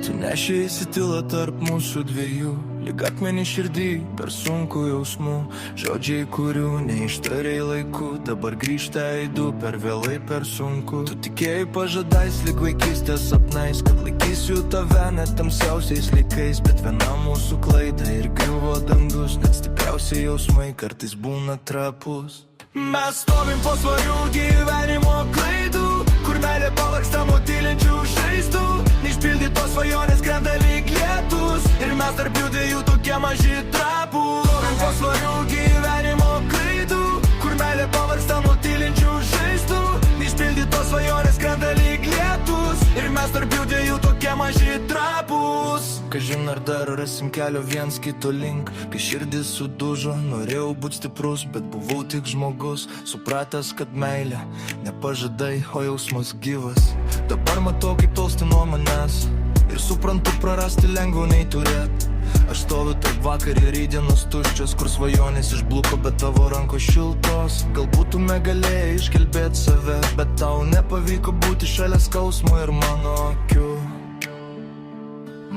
Tu nešėsi tylą tarp mūsų dviejų, lyg akmenį širdį, per sunku jausmų. Žodžiai, kurių neištarei laiku, dabar grįžta eidu, per vėlai, per sunku. Tu tikėjai pažadais, lyg vaikystės sapnais, kad laikysiu tave net tamsiausiais laikais. Bet viena mūsų klaida ir griuvo dangus, net stipriausiai jausmai kartais būna trapus. Mes stovim po svarių gyvenimo klaidų, kur meilė pavargsta nuo tylinčių žaizdų. Neišpildytos svajonės krenta lyg lietus, ir mes tarp jų dviejų tokie maži trapūs. Stovim po svarių gyvenimo klaidų, kur meilė pavargsta nuo tylinčių žaizdų. Neišpildytos svajonės krenta lyg lietus, ir mes tarp jų dviejų tokie maži trapūs. Kažin ar dar rasim kelio viens kito link, kai širdis sudužo, norėjau būt stiprus, bet buvau tik žmogus, supratęs, kad meilė nepažadai, o jausmas gyvas. Dabar matau, kaip tolsti nuo manęs, ir suprantu, prarasti lengviau nei turėt. Aš stoviu tarp vakar ir rytdienos tuščios, kur svajonės išbluko, bet tavo rankos šiltos. Galbūt tu negalėjai išgelbėt save, bet tau nepavyko būti šalia skausmo ir mano akių.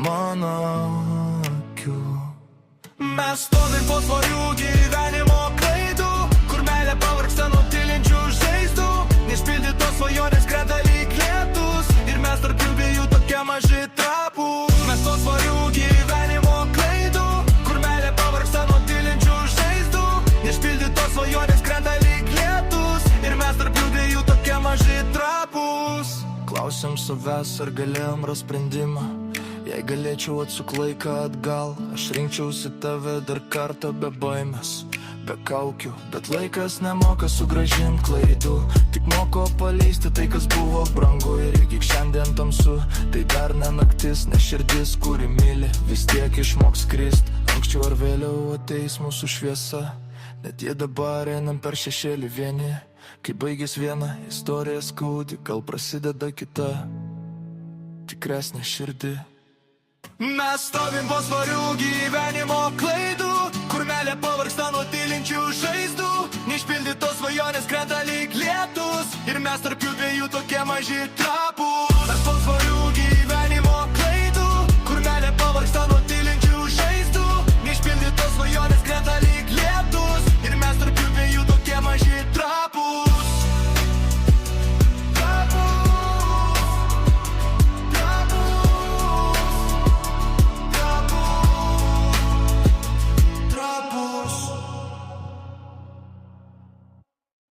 Mano akių. Mes stovim po svarių gyvenimo klaidų, kur meilė pavargsta nuo tylinčių žaizdų. Neišpildytos svajonės krenta lyg lietus, ir mes tarp jų dviejų tokie maži trapūs. Mes po svarių gyvenimo klaidų, kur meilė pavargsta nuo tylinčių žaizdų. Neišpildytos svajonės krenta lyg lietus, ir mes tarp jų dviejų tokie maži trapūs. Klausiam savęs, ar galėjom rast sprendimą. Jei galėčiau atsuk laiką atgal, aš rinkčiausi tave dar kartą be baimės, be kaukių. Bet laikas nemoka sugrąžint klaidų, tik moko paleisti tai, kas buvo brangu. Ir jeigu šiandien tamsu, tai dar ne naktis, ne širdis, kuri myli, vis tiek išmoks krist. Anksčiau ar vėliau ateis mūsų šviesa, net jei dabar einam per šešėlį vieni. Kai baigės viena istorija skaudi, gal prasideda kita, tikresnė širdį. Mes stovim po svarių gyvenimo klaidų, kur meilė pavargsta nuo tylinčių žaizdų. Neišpildytos svajonės krenta lyg lietus, ir mes tarp jų dviejų tokie maži trapūs.